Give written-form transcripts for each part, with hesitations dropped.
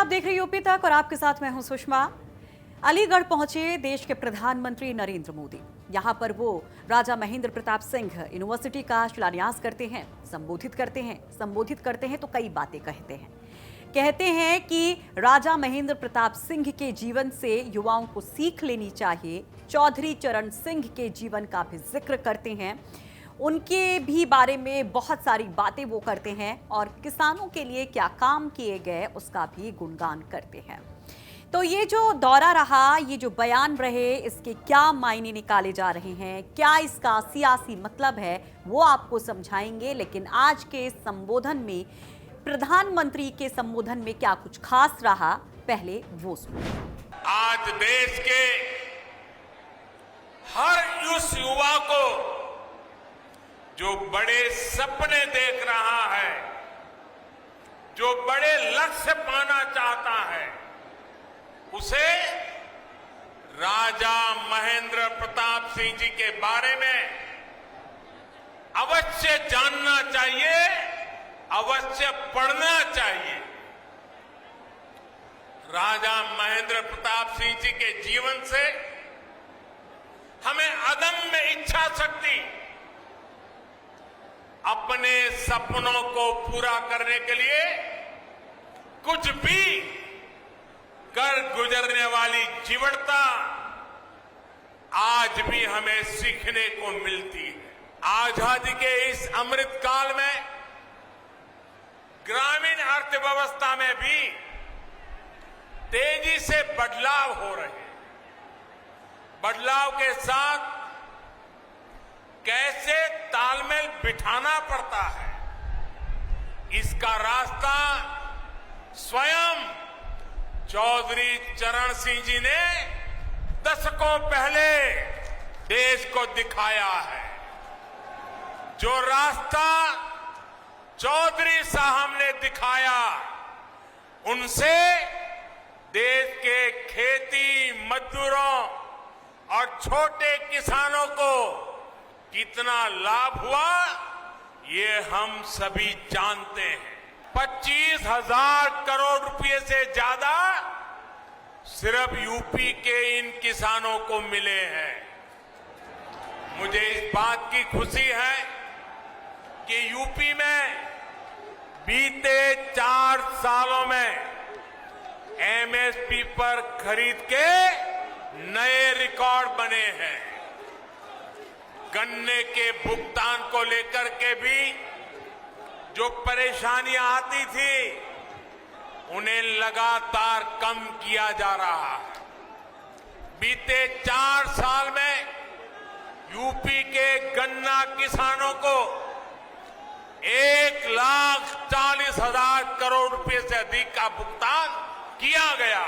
आप देख रहे हैं यूपी तक और आपके साथ मैं हूं सुषमा। अलीगढ़ पहुंचे देश के प्रधानमंत्री नरेंद्र मोदी। यहां पर वो राजा महेंद्र प्रताप सिंह यूनिवर्सिटी का शिलान्यास करते हैं, संबोधित करते हैं तो कई बातें कहते हैं कि राजा महेंद्र प्रताप सिंह के जीवन से युवाओं को सीख लेनी चाहिए। चौधरी चरण सिंह के जीवन का भी जिक्र करते हैं, उनके भी बारे में बहुत सारी बातें वो करते हैं और किसानों के लिए क्या काम किए गए उसका भी गुणगान करते हैं। तो ये जो दौरा रहा, ये जो बयान रहे, इसके क्या मायने निकाले जा रहे हैं, क्या इसका सियासी मतलब है, वो आपको समझाएंगे। लेकिन आज के संबोधन में, प्रधानमंत्री के संबोधन में क्या कुछ खास रहा, पहले वो सुनिए। आज देश के हर उस युवा को जो बड़े सपने देख रहा है, जो बड़े लक्ष्य पाना चाहता है, उसे राजा महेंद्र प्रताप सिंह जी के बारे में अवश्य जानना चाहिए, अवश्य पढ़ना चाहिए। राजा महेंद्र प्रताप सिंह जी के जीवन से हमें अदम्य इच्छा शक्ति, अपने सपनों को पूरा करने के लिए कुछ भी कर गुजरने वाली जीवटता आज भी हमें सीखने को मिलती है। आजादी के इस अमृत काल में ग्रामीण अर्थव्यवस्था में भी तेजी से बदलाव हो रहे हैं। बदलाव के साथ कैसे तालमेल बिठाना पड़ता है, इसका रास्ता स्वयं चौधरी चरण सिंह जी ने दशकों पहले देश को दिखाया है। जो रास्ता चौधरी साहब ने दिखाया, उनसे देश के खेती मजदूरों और छोटे किसानों को कितना लाभ हुआ, ये हम सभी जानते हैं। 25,000 करोड़ रुपए से ज्यादा सिर्फ यूपी के इन किसानों को मिले हैं। मुझे इस बात की खुशी है कि यूपी में बीते 4 सालों में एमएसपी पर खरीद के नए रिकॉर्ड बने हैं। गन्ने के भुगतान को लेकर के भी जो परेशानियां आती थी, उन्हें लगातार कम किया जा रहा है। बीते 4 साल में यूपी के गन्ना किसानों को 1,40,000 करोड़ रुपए से अधिक का भुगतान किया गया।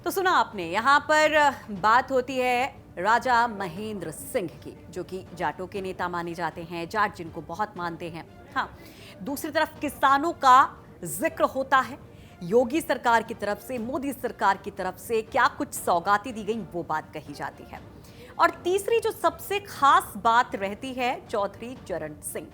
तो सुना आपने, यहाँ पर बात होती है राजा महेंद्र सिंह की, जो कि जाटों के नेता माने जाते हैं, जाट जिनको बहुत मानते हैं। हाँ, दूसरी तरफ किसानों का जिक्र होता है। योगी सरकार की तरफ से, मोदी सरकार की तरफ से क्या कुछ सौगातें दी गई, वो बात कही जाती है। और तीसरी जो सबसे खास बात रहती है, चौधरी चरण सिंह।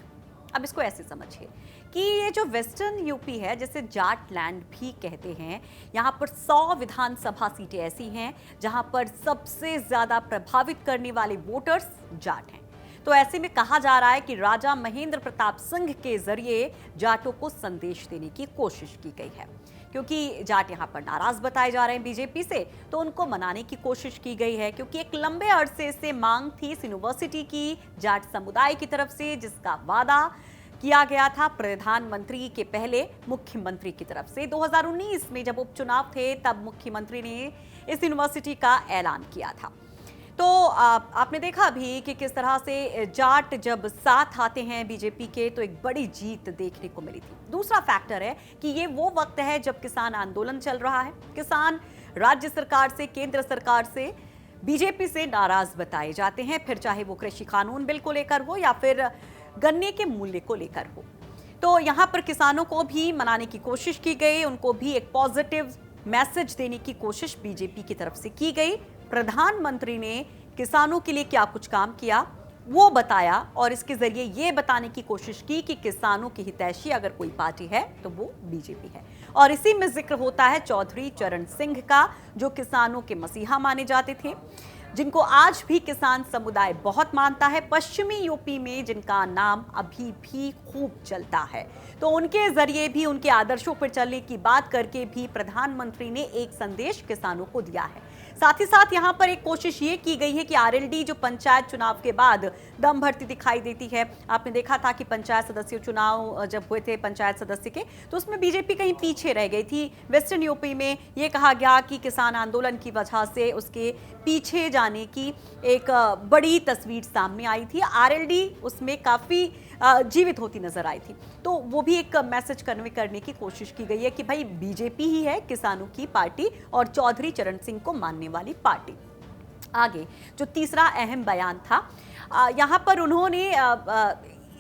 अब इसको ऐसे समझिए कि ये जो वेस्टर्न यूपी है, जिसे जाट लैंड भी कहते हैं, यहाँ पर 100 विधानसभा सीटें ऐसी हैं जहाँ पर सबसे ज्यादा प्रभावित करने वाले वोटर्स जाट हैं। तो ऐसे में कहा जा रहा है कि राजा महेंद्र प्रताप सिंह के जरिए जाटों को संदेश देने की कोशिश की गई है, क्योंकि जाट यहाँ पर नाराज बताए जा रहे हैं बीजेपी से, तो उनको मनाने की कोशिश की गई है। क्योंकि एक लंबे अरसे से मांग थी इस यूनिवर्सिटी की जाट समुदाय की तरफ से, जिसका वादा किया गया था प्रधानमंत्री के पहले मुख्यमंत्री की तरफ से। 2019 में जब उपचुनाव थे, तब मुख्यमंत्री ने इस यूनिवर्सिटी का ऐलान किया था। तो आपने देखा भी कि किस तरह से जाट जब साथ आते हैं बीजेपी के, तो एक बड़ी जीत देखने को मिली थी। दूसरा फैक्टर है कि ये वो वक्त है जब किसान आंदोलन चल रहा है। किसान राज्य सरकार से, केंद्र सरकार से, बीजेपी से नाराज बताए जाते हैं, फिर चाहे वो कृषि कानून बिल को लेकर हो या फिर गन्ने के मूल्य को लेकर हो। तो यहाँ पर किसानों को भी मनाने की कोशिश की गई, उनको भी एक पॉजिटिव मैसेज देने की कोशिश बीजेपी की तरफ से की गई। प्रधानमंत्री ने किसानों के लिए क्या कुछ काम किया, वो बताया और इसके जरिए ये बताने की कोशिश की कि किसानों की हितैषी अगर कोई पार्टी है तो वो बीजेपी है। और इसी में जिक्र होता है चौधरी चरण सिंह का, जो किसानों के मसीहा माने जाते थे, जिनको आज भी किसान समुदाय बहुत मानता है, पश्चिमी यूपी में जिनका नाम अभी भी खूब चलता है। तो उनके जरिए भी, उनके आदर्शों पर चलने की बात करके भी प्रधानमंत्री ने एक संदेश किसानों को दिया है। साथ ही साथ यहाँ पर एक कोशिश ये की गई है कि आरएलडी जो पंचायत चुनाव के बाद दम भरती दिखाई देती है। आपने देखा था कि पंचायत सदस्य चुनाव जब हुए थे पंचायत सदस्य के, तो उसमें बीजेपी कहीं पीछे रह गई थी। वेस्टर्न यूपी में ये कहा गया कि किसान आंदोलन की वजह से उसके पीछे जाने की एक बड़ी तस्वीर सामने आई थी। आरएलडी उसमें काफी जीवित होती नजर आई थी। तो वो भी एक मैसेज कन्वे करने की कोशिश की गई है कि भाई बीजेपी ही है किसानों की पार्टी और चौधरी चरण सिंह को मानने वाली पार्टी। आगे जो तीसरा अहम बयान था, यहाँ पर उन्होंने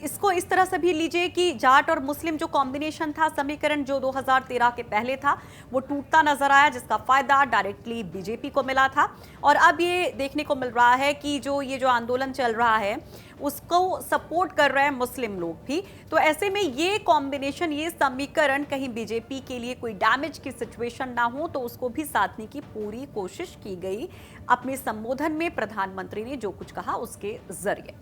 इसको इस तरह से भी लीजिए कि जाट और मुस्लिम जो कॉम्बिनेशन था, समीकरण जो 2013 के पहले था, वो टूटता नजर आया, जिसका फायदा डायरेक्टली बीजेपी को मिला था। और अब ये देखने को मिल रहा है कि ये जो आंदोलन चल रहा है उसको सपोर्ट कर रहे हैं मुस्लिम लोग भी। तो ऐसे में ये कॉम्बिनेशन, ये समीकरण कहीं बीजेपी के लिए कोई डैमेज की सिचुएशन ना हो, तो उसको भी साधने की पूरी कोशिश की गई अपने संबोधन में प्रधानमंत्री ने जो कुछ कहा उसके जरिए।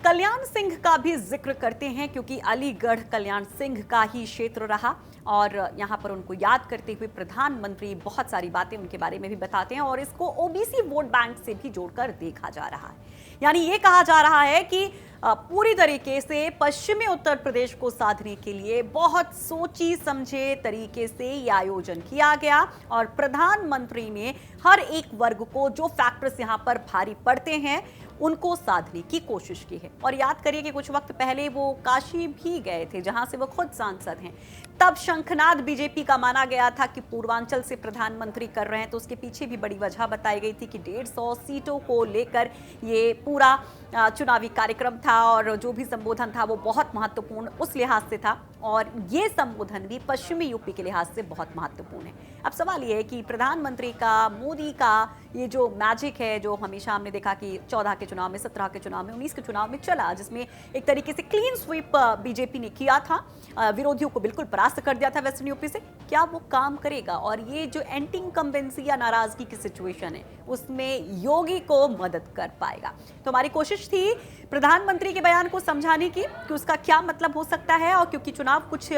कल्याण सिंह का भी जिक्र करते हैं क्योंकि अलीगढ़ कल्याण सिंह का ही क्षेत्र रहा और यहाँ पर उनको याद करते हुए प्रधानमंत्री बहुत सारी बातें उनके बारे में भी बताते हैं और इसको ओबीसी वोट बैंक से भी जोड़कर देखा जा रहा है। यानी ये कहा जा रहा है कि पूरी तरीके से पश्चिमी उत्तर प्रदेश को साधने के लिए बहुत सोची समझे तरीके से ये आयोजन किया गया और प्रधानमंत्री ने हर एक वर्ग को जो फैक्टर्स यहाँ पर भारी पड़ते हैं उनको साधने की कोशिश की है। और याद करिए कि कुछ वक्त पहले वो काशी भी गए थे जहां से वो खुद सांसद हैं। तब शंखनाद बीजेपी का माना गया था कि पूर्वांचल से प्रधानमंत्री कर रहे हैं, तो उसके पीछे भी बड़ी वजह बताई गई थी कि 150 सीटों को लेकर ये पूरा चुनावी कार्यक्रम था और जो भी संबोधन था वो बहुत महत्वपूर्ण उस लिहाज से था और ये संबोधन भी पश्चिमी यूपी के लिहाज से बहुत महत्वपूर्ण है। अब सवाल ये है कि प्रधानमंत्री का, मोदी का ये जो मैजिक है, जो हमेशा हमने देखा कि 14 के चुनाव में, 17 के चुनाव में, 19 के चुनाव में चला, जिसमें एक तरीके से क्लीन स्वीप बीजेपी ने किया था, विरोधियों को बिल्कुल परास्त कर दिया था वेस्टर्न यूपी से, क्या वो काम करेगा? और ये जो एंटी इनकम्बेंसी या नाराजगी की सिचुएशन है उसमें योगी को मदद कर पाएगा? तो हमारी कोशिश थी प्रधानमंत्री के बयान को समझाने की कि उसका क्या मतलब हो सकता है और क्योंकि चुनाव कुछ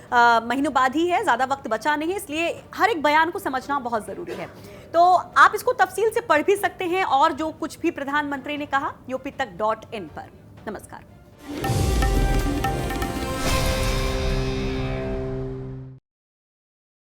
महीनों बाद ही है, ज्यादा वक्त बचा नहीं है, इसलिए हर एक बयान को समझना बहुत जरूरी है। तो आप इसको तफसील से पढ़ भी सकते हैं और जो कुछ भी प्रधानमंत्री ने कहा यूपी तक .in पर। नमस्कार।